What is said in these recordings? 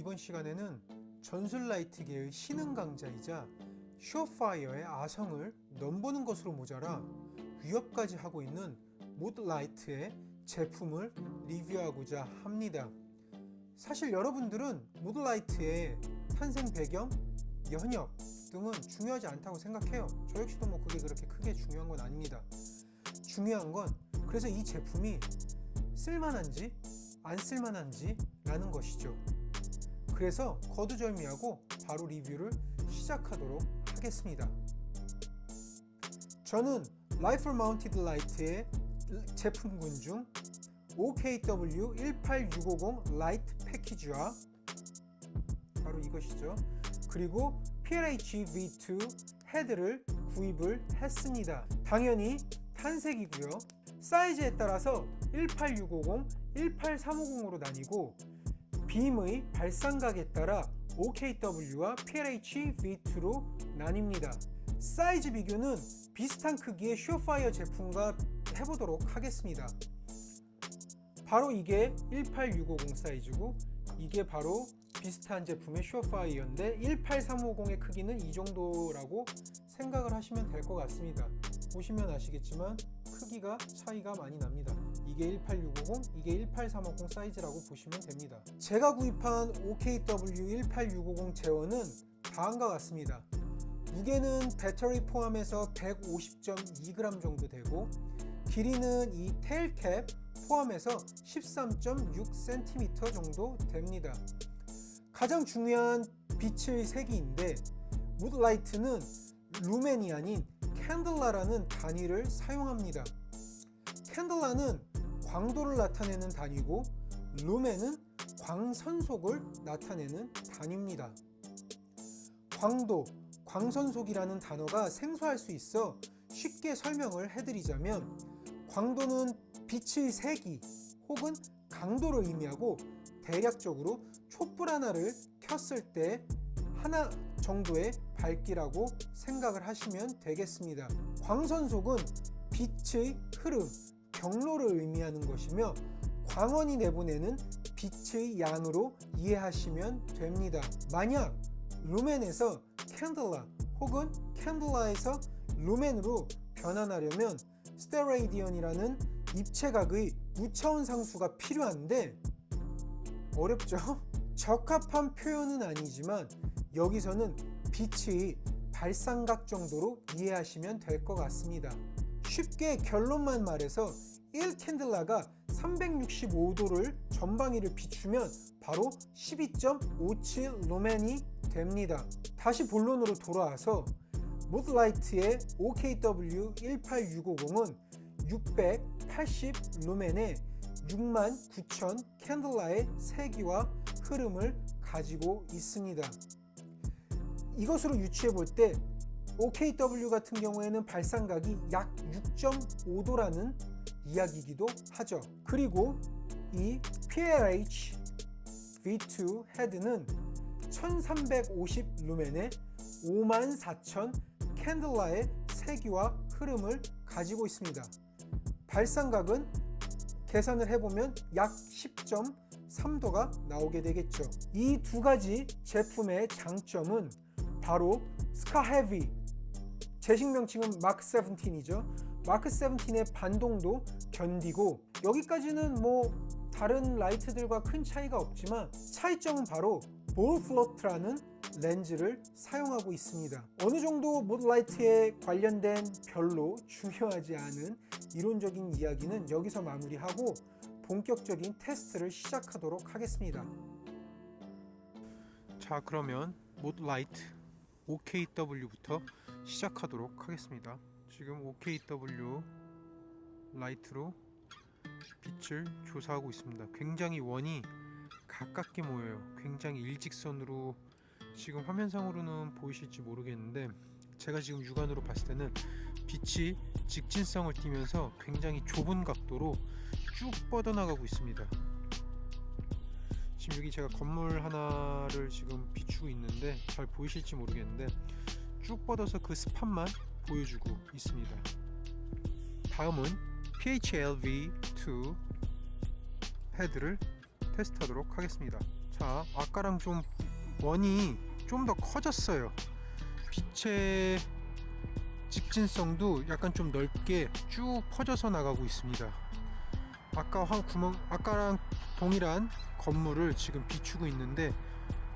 이번 시간에는 전술라이트계의 신흥 강자이자 슈어파이어의 아성을 넘보는 것으로 모자라 위협까지 하고 있는 모드라이트의 제품을 리뷰하고자 합니다. 사실 여러분들은 모드라이트의 탄생 배경, 연역 등은 중요하지 않다고 생각해요. 저 역시도 그게 그렇게 크게 중요한 건 아닙니다. 중요한 건 그래서 이 제품이 쓸만한지 안 쓸만한지 라는 것이죠. 그래서 거두절미하고 바로 리뷰를 시작하도록 하겠습니다. 저는 라이플 마운티드 라이트의 제품군 중 OKW18650 라이트 패키지와 바로 이것이죠. 그리고 PLH V2 헤드를 구입을 했습니다. 당연히 탄색이고요. 사이즈에 따라서 18650, 18350으로 나뉘고 빔의 발산각에 따라 OKW와 PLH V2로 나뉩니다. 사이즈 비교는 비슷한 크기의 슈어파이어 제품과 해보도록 하겠습니다. 바로 이게 18650 사이즈고 이게 바로 비슷한 제품의 슈어파이어인데 18350의 크기는 이 정도라고 생각을 하시면 될 것 같습니다. 보시면 아시겠지만 크기가 차이가 많이 납니다. 이게 18650, 이게 18350 사이즈라고 보시면 됩니다. 제가 구입한 OKW18650 제어는 다음과 같습니다. 무게는 배터리 포함해서 150.2g 정도 되고 길이는 이 테일캡 포함해서 13.6cm 정도 됩니다. 가장 중요한 빛의 세기인데 무드라이트는 루멘이 아닌 캔들라라는 단위를 사용합니다. 캔들라는 광도를 나타내는 단위고 루멘은 광선속을 나타내는 단위입니다. 광도, 광선속이라는 단어가 생소할 수 있어 쉽게 설명을 해드리자면 광도는 빛의 세기 혹은 강도를 의미하고 대략적으로 촛불 하나를 켰을 때 하나 정도의 밝기라고 생각을 하시면 되겠습니다. 광선속은 빛의 흐름, 경로를 의미하는 것이며 광원이 내보내는 빛의 양으로 이해하시면 됩니다. 만약 루멘에서 캔들라 혹은 캔들라에서 루멘으로 변환하려면 스테레이디언이라는 입체각의 무차원 상수가 필요한데 어렵죠? 적합한 표현은 아니지만 여기서는 빛의 발산각 정도로 이해하시면 될 것 같습니다. 쉽게 결론만 말해서 1캔들라가 365도를 전방위를 비추면 바로 12.57 루멘이 됩니다. 다시 본론으로 돌아와서 모드라이트의 OKW18650은 680 루멘에 69,000 캔들라의 세기와 흐름을 가지고 있습니다. 이것으로 유추해 볼 때 OKW 같은 경우에는 발산각이 약 6.5도라는 이야기이기도 하죠. 그리고 이 PLH V2 헤드는 1350 루멘에 54,000 캔들라의 세기와 흐름을 가지고 있습니다. 발산각은 계산을 해보면 약 10.3도가 나오게 되겠죠. 이 두 가지 제품의 장점은 바로 스카헤비, 제식 명칭은 마크 17이죠. 마크 17의 반동도 견디고 여기까지는 다른 라이트들과 큰 차이가 없지만 차이점은 바로 볼 플로트라는 렌즈를 사용하고 있습니다. 어느 정도 모드라이트에 관련된 별로 중요하지 않은 이론적인 이야기는 여기서 마무리하고 본격적인 테스트를 시작하도록 하겠습니다. 자, 그러면 모드라이트 OKW부터 시작하도록 하겠습니다. 지금 OKW 라이트로 빛을 조사하고 있습니다. 굉장히 원이 가깝게 모여요. 굉장히 일직선으로 지금 화면상으로는 보이실지 모르겠는데 제가 지금 육안으로 봤을 때는 빛이 직진성을 띠면서 굉장히 좁은 각도로 쭉 뻗어나가고 있습니다. 지금 여기 제가 건물 하나를 지금 비추고 있는데 잘 보이실지 모르겠는데 쭉 뻗어서 그 스팟만 보여주고 있습니다. 다음은 PHLV2 헤드를 테스트하도록 하겠습니다. 자, 자, 아까랑 좀 원이 좀 더 커졌어요. 빛의 직진성도 약간 좀 넓게 쭉 퍼져서 나가고 있습니다. 아까랑 동일한 건물을 지금 비추고 있는데,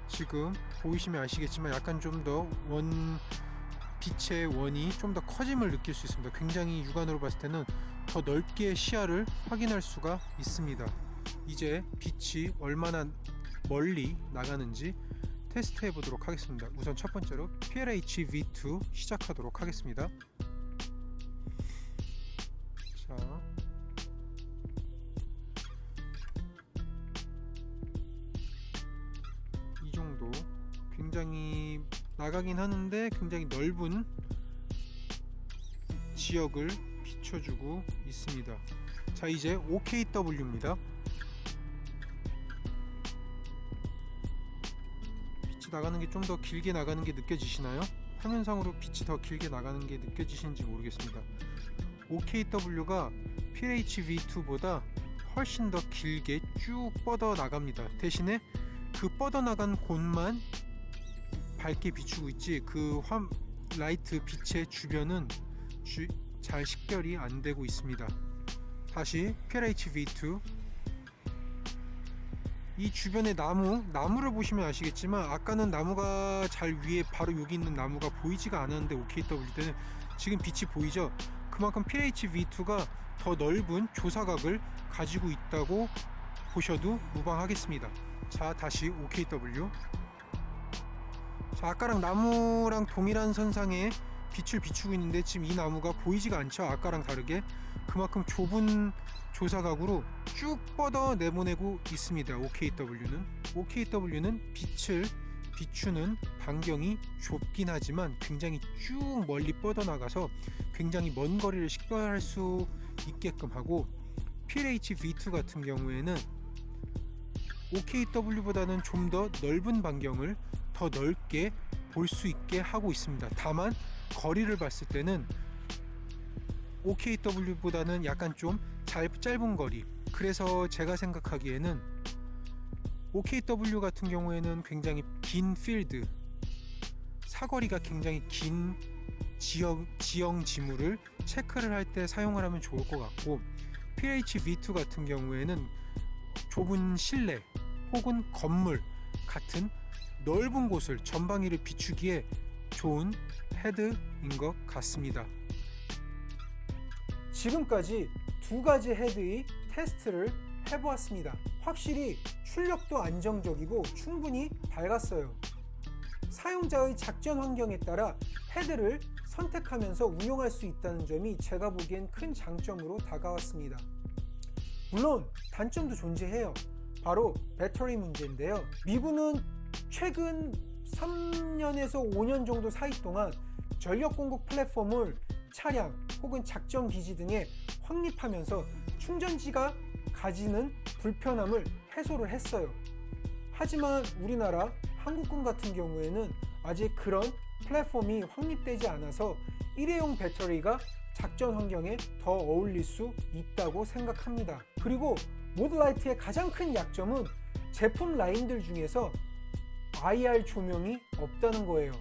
지금 보이시면 아시겠지만 약간 좀 더 빛의 원이 좀 더 커짐을 느낄 수 있습니다. 굉장히 육안으로 봤을 때는 더 넓게 시야를 확인할 수가 있습니다. 이제 빛이 얼마나 멀리 나가는지 테스트 해보도록 하겠습니다. 우선 첫 번째로 PLH V2 시작하도록 하겠습니다. 자, 이 정도 굉장히 나가긴 하는데 굉장히 넓은 지역을 비춰주고 있습니다. 자, 이제 OKW입니다. 빛이 나가는 게 좀 더 길게 나가는 게 느껴지시나요? 화면상으로 빛이 더 길게 나가는 게 느껴지시는지 모르겠습니다. OKW가 PLH-V2보다 훨씬 더 길게 쭉 뻗어 나갑니다. 대신에 그 뻗어 나간 곳만 밝게 비추고 있지, 그 라이트 빛의 주변은 잘 식별이 안 되고 있습니다. 다시 PLH-V2, 이 주변의 나무를 보시면 아시겠지만 아까는 나무가 잘 위에 바로 여기 있는 나무가 보이지가 않았는데 OKW 때는 지금 빛이 보이죠? 그만큼 PLH-V2가 더 넓은 조사각을 가지고 있다고 보셔도 무방하겠습니다. 자, 다시 OKW. 자, 아까랑 나무랑 동일한 선상에 빛을 비추고 있는데 지금 이 나무가 보이지가 않죠? 아까랑 다르게 그만큼 좁은 조사각으로 쭉 뻗어 내보내고 있습니다. OKW는 빛을 비추는 반경이 좁긴 하지만 굉장히 쭉 멀리 뻗어나가서 굉장히 먼 거리를 식별할 수 있게끔 하고, PLH-V2 같은 경우에는 OKW보다는 좀 더 넓은 반경을 더 넓게 볼 수 있게 하고 있습니다. 다만 거리를 봤을 때는 OKW보다는 약간 좀 짧은 거리, 그래서 제가 생각하기에는 OKW 같은 경우에는 굉장히 긴 필드, 사거리가 굉장히 긴 지형 지물을 체크를 할 때 사용을 하면 좋을 것 같고, PLH-V2 같은 경우에는 좁은 실내 혹은 건물 같은 넓은 곳을 전방위를 비추기에 좋은 헤드인 것 같습니다. 지금까지 두 가지 헤드의 테스트를 해보았습니다. 확실히 출력도 안정적이고 충분히 밝았어요. 사용자의 작전 환경에 따라 헤드를 선택하면서 운용할 수 있다는 점이 제가 보기엔 큰 장점으로 다가왔습니다. 물론 단점도 존재해요. 바로 배터리 문제인데요. 미군은 최근 3년에서 5년 정도 사이 동안 전력 공급 플랫폼을 차량 혹은 작전 기지 등에 확립하면서 충전지가 가지는 불편함을 해소를 했어요. 하지만 우리나라 한국군 같은 경우에는 아직 그런 플랫폼이 확립되지 않아서 일회용 배터리가 작전 환경에 더 어울릴 수 있다고 생각합니다. 그리고 모드라이트의 가장 큰 약점은 제품 라인들 중에서 IR 조명이 없다는 거예요.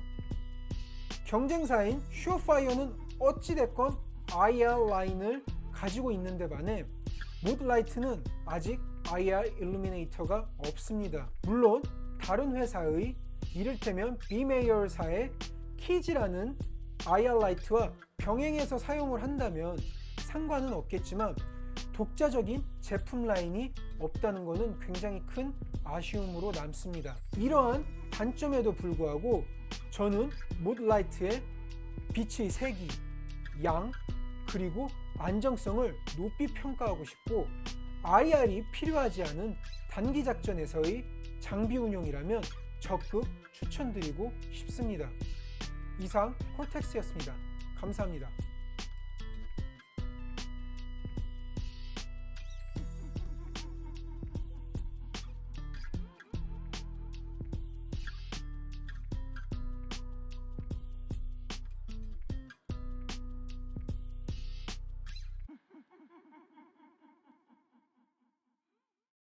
경쟁사인 슈어파이어는 어찌됐건 IR 라인을 가지고 있는데 반해 모드라이트는 아직 IR 일루미네이터가 없습니다. 물론 다른 회사의 이를테면 비메이어사의 키즈라는 IR 라이트와 병행해서 사용을 한다면 상관은 없겠지만 독자적인 제품 라인이 없다는 것은 굉장히 큰 아쉬움으로 남습니다. 이러한 단점에도 불구하고 저는 모드라이트의 빛의 색이, 양, 그리고 안정성을 높이 평가하고 싶고, IR이 필요하지 않은 단기 작전에서의 장비 운용이라면 적극 추천드리고 싶습니다. 이상 콜텍스였습니다. 감사합니다.